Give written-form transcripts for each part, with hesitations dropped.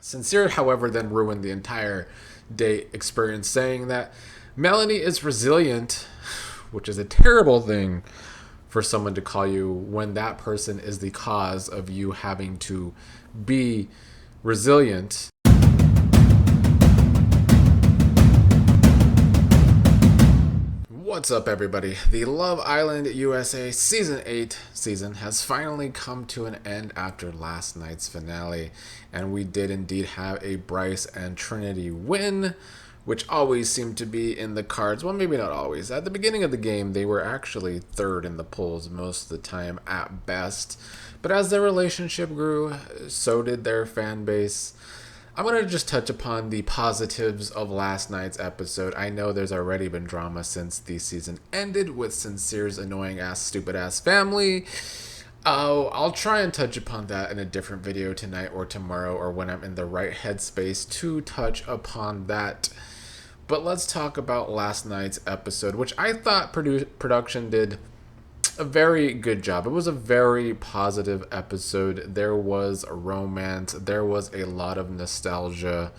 Sincere, however, then ruined the entire date experience, saying that Melanie is resilient, which is a terrible thing for someone to call you when that person is the cause of you having to be resilient. What's up, everybody? The Love Island USA Season 8 season has finally come to an end after last night's finale, and we did indeed have a Bryce and Trinity win, which always seemed to be in the cards. Well, maybe not always. At the beginning of the game, they were actually third in the polls most of the time at best, but as their relationship grew, so did their fan base. I'm going to just touch upon the positives of last night's episode. I know there's already been drama since the season ended with Sincere's annoying ass, stupid ass family. I'll try and touch upon that in a different video tonight or tomorrow or when I'm in the right headspace to touch upon that. But let's talk about last night's episode, which I thought production did a very good job. It was a very positive episode. There was a romance. There was a lot of nostalgia.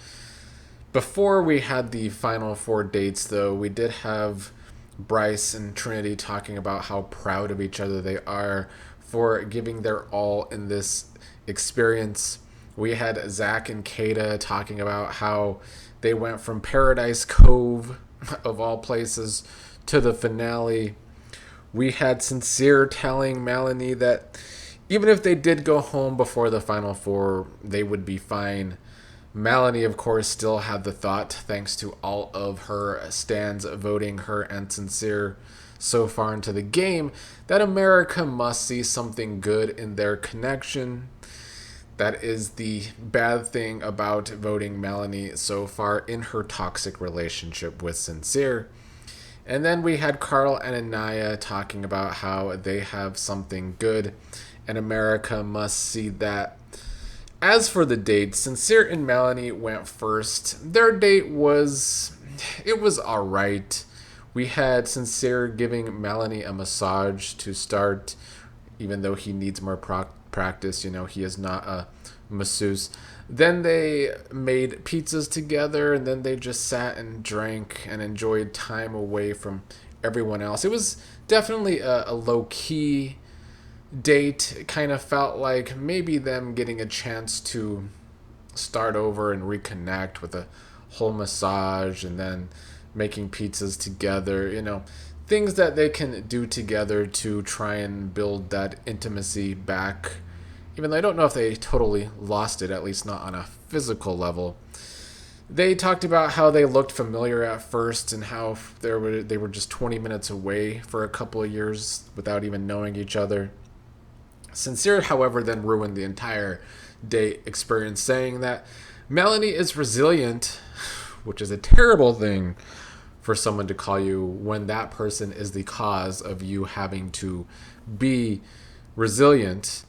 Before we had the final 4 dates, though, we did have Bryce and Trinity talking about how proud of each other they are for giving their all in this experience. We had Zach and Kayda talking about how they went from Paradise Cove, of all places, to the finale. We had Sincere telling Melanie that even if they did go home before the final 4, they would be fine. Melanie, of course, still had the thought, thanks to all of her stands voting her and Sincere so far into the game, that America must see something good in their connection. That is the bad thing about voting Melanie so far in her toxic relationship with Sincere. And then we had Carl and Aniya talking about how they have something good and America must see that. As for the dates, Sincere and Melanie went first. Their date was alright. We had Sincere giving Melanie a massage to start, even though he needs more practice. You know, he is not a masseuse. Then they made pizzas together, and then they just sat and drank and enjoyed time away from everyone else. It was definitely a low-key date. It kind of felt like maybe them getting a chance to start over and reconnect with a whole massage and then making pizzas together. You know, things that they can do together to try and build that intimacy back. Even though I don't know if they totally lost it, at least not on a physical level. They talked about how they looked familiar at first and how they were just 20 minutes away for a couple of years without even knowing each other. Sincere, however, then ruined the entire date experience, saying that Melanie is resilient, which is a terrible thing for someone to call you when that person is the cause of you having to be resilient.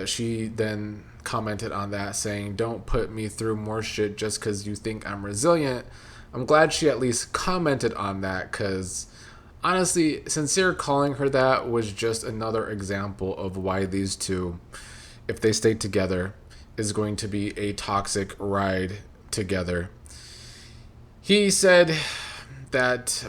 She then commented on that, saying, "Don't put me through more shit just because you think I'm resilient." I'm glad she at least commented on that, because honestly, Sincere calling her that was just another example of why these two, if they stay together, is going to be a toxic ride together. He said that,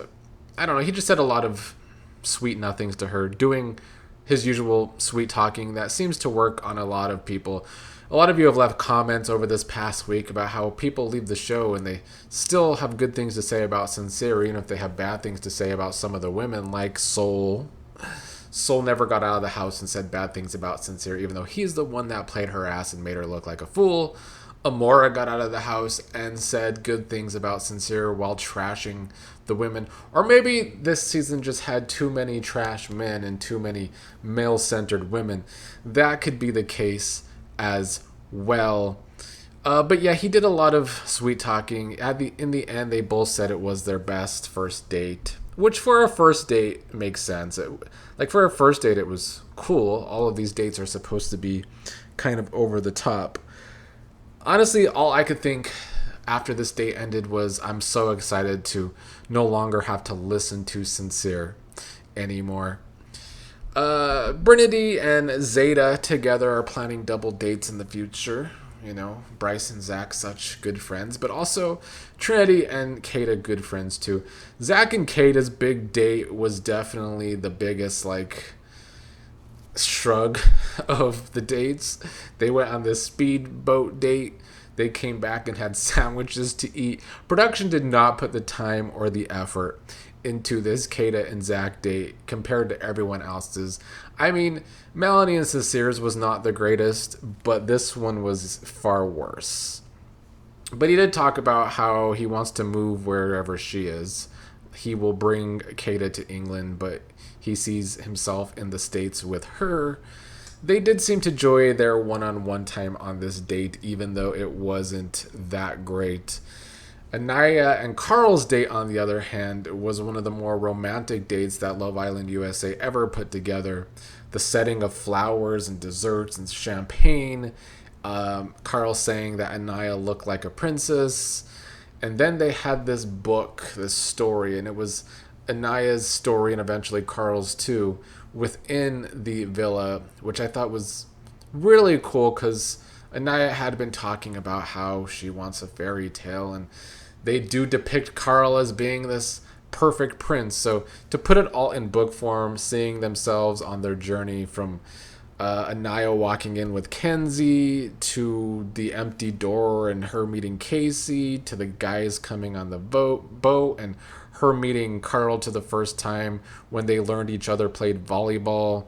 I don't know, he just said a lot of sweet nothings to her, doing his usual sweet talking that seems to work on a lot of people. A lot of you have left comments over this past week about how people leave the show and they still have good things to say about Sincere, even if they have bad things to say about some of the women, like Soul. Soul never got out of the house and said bad things about Sincere, even though he's the one that played her ass and made her look like a fool. Amora got out of the house and said good things about Sincere while trashing the women. Or maybe this season just had too many trash men and too many male-centered women. That could be the case as well. But yeah, he did a lot of sweet talking. In the end, they both said it was their best first date, which for a first date makes sense. For a first date, it was cool. All of these dates are supposed to be kind of over the top. Honestly, all I could think after this date ended was, I'm so excited to no longer have to listen to Sincere anymore. Trinity and Zeta together are planning double dates in the future, Bryce and Zach such good friends, but also Trinity and Kayda good friends too. Zach and Kayda's big date was definitely the biggest shrug of the dates. They went on this speedboat date. They came back and had sandwiches to eat. Production did not put the time or the effort into this Kayda and Zach date compared to everyone else's. I mean, Melanie and Sincere's was not the greatest, but this one was far worse. But he did talk about how he wants to move wherever she is. He will bring Kayda to England, but he sees himself in the States with her. They did seem to enjoy their one-on-one time on this date, even though it wasn't that great. Anniah and Carl's date, on the other hand, was one of the more romantic dates that Love Island USA ever put together. The setting of flowers and desserts and champagne. Carl saying that Anniah looked like a princess. And then they had this book, this story, and it was Anniah's story and eventually Carl's too, within the villa, which I thought was really cool because Anniah had been talking about how she wants a fairy tale, and they do depict Carl as being this perfect prince. So to put it all in book form, seeing themselves on their journey from Anniah walking in with Kenzie to the empty door and her meeting Casey to the guys coming on the boat and her meeting Carl to the first time when they learned each other played volleyball,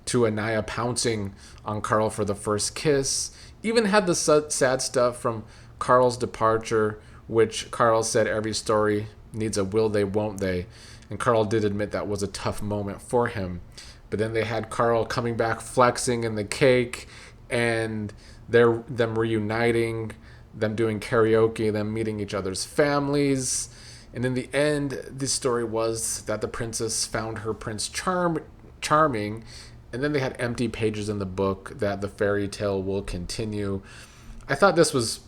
to Anniah pouncing on Carl for the first kiss. Even had the sad stuff from Carl's departure, which Carl said every story needs a will they, won't they. And Carl did admit that was a tough moment for him. But then they had Carl coming back flexing in the cake and them reuniting, them doing karaoke, them meeting each other's families. And in the end, the story was that the princess found her prince charming. And then they had empty pages in the book that the fairy tale will continue. I thought this was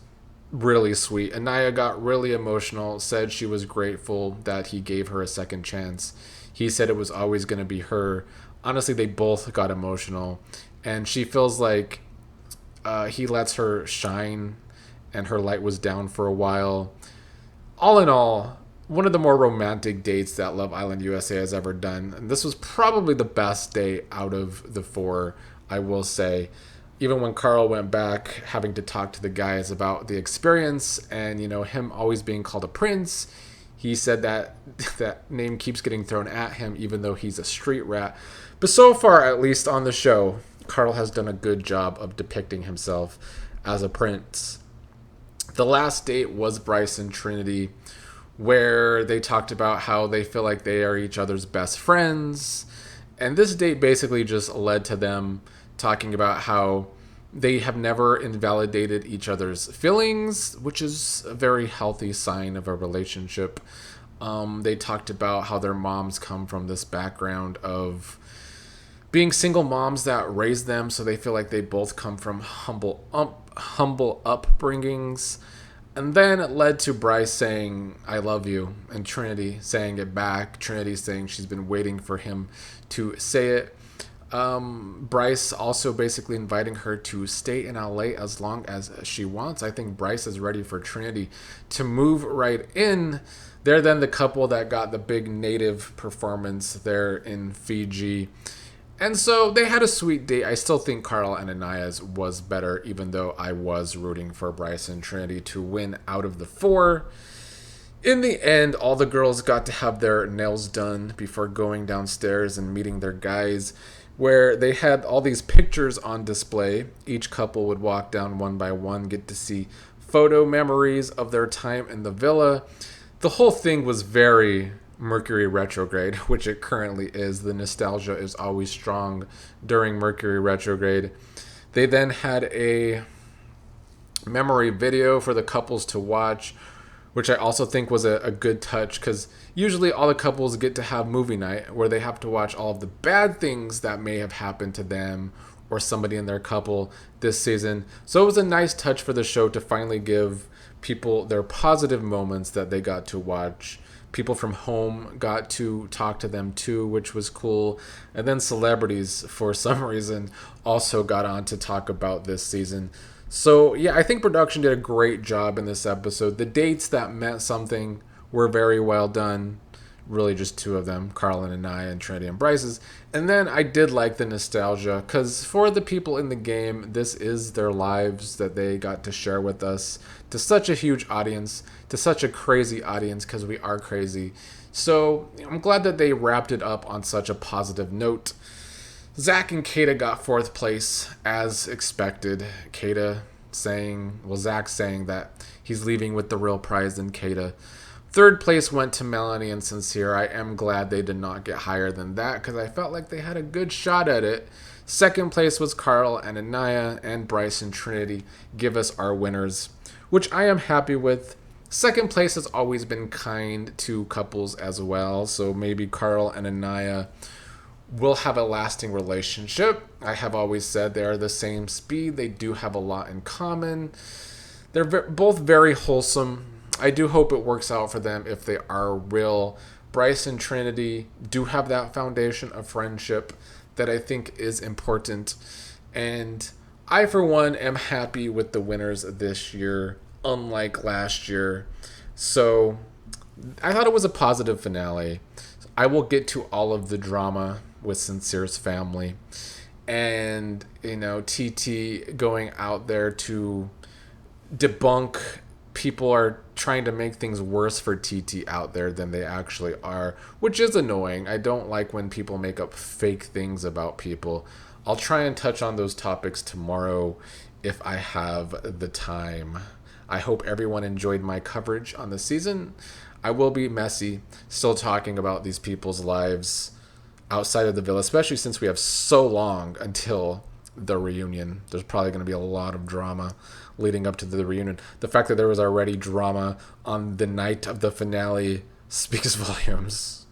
really sweet. Anniah got really emotional, said she was grateful that he gave her a second chance. He said it was always going to be her. Honestly, they both got emotional. And she feels like he lets her shine and her light was down for a while. All in all, one of the more romantic dates that Love Island USA has ever done. And this was probably the best date out of the four, I will say. Even when Carl went back having to talk to the guys about the experience and, him always being called a prince, he said that that name keeps getting thrown at him even though he's a street rat. But so far, at least on the show, Carl has done a good job of depicting himself as a prince. The last date was Bryce and Trinity, where they talked about how they feel like they are each other's best friends. And this date basically just led to them talking about how they have never invalidated each other's feelings, which is a very healthy sign of a relationship. They talked about how their moms come from this background of being single moms that raised them, so they feel like they both come from humble upbringings. And then it led to Bryce saying, "I love you," and Trinity saying it back. Trinity saying she's been waiting for him to say it. Bryce also basically inviting her to stay in LA as long as she wants. I think Bryce is ready for Trinity to move right in. They're then the couple that got the big native performance there in Fiji. And so they had a sweet date. I still think Carl and Anniah's was better, even though I was rooting for Bryce and Trinity to win out of the four. In the end, all the girls got to have their nails done before going downstairs and meeting their guys, where they had all these pictures on display. Each couple would walk down one by one, get to see photo memories of their time in the villa. The whole thing was very Mercury retrograde, which it currently is. The nostalgia is always strong during Mercury retrograde. They then had a memory video for the couples to watch, which I also think was a good touch, because usually all the couples get to have movie night where they have to watch all of the bad things that may have happened to them or somebody in their couple this season. So it was a nice touch for the show to finally give people their positive moments that they got to watch. People from home got to talk to them too, which was cool. And then celebrities, for some reason, also got on to talk about this season. So, yeah, I think production did a great job in this episode. The dates that meant something were very well done. Really, just two of them, Carl and Anniah and Trinity and Bryce's. And then I did like the nostalgia because for the people in the game, this is their lives that they got to share with us to such a huge audience, to such a crazy audience because we are crazy. So I'm glad that they wrapped it up on such a positive note. Zach and Kayda got fourth place as expected. Zach saying that he's leaving with the real prize in Kayda. Third place went to Melanie and Sincere. I am glad they did not get higher than that because I felt like they had a good shot at it. Second place was Carl and Anniah, and Bryce and Trinity give us our winners, which I am happy with. Second place has always been kind to couples as well, so maybe Carl and Anniah will have a lasting relationship. I have always said they are the same speed. They do have a lot in common. They're both very wholesome. I do hope it works out for them if they are real. Bryce and Trinity do have that foundation of friendship that I think is important. And I, for one, am happy with the winners this year, unlike last year. So I thought it was a positive finale. I will get to all of the drama with Sincere's family. And, TT going out there to debunk people are trying to make things worse for TT out there than they actually are, which is annoying. I don't like when people make up fake things about people. I'll try and touch on those topics tomorrow if I have the time. I hope everyone enjoyed my coverage on the season. I will be messy, still talking about these people's lives outside of the villa, especially since we have so long until the reunion. There's probably going to be a lot of drama leading up to the reunion. The fact that there was already drama on the night of the finale speaks volumes.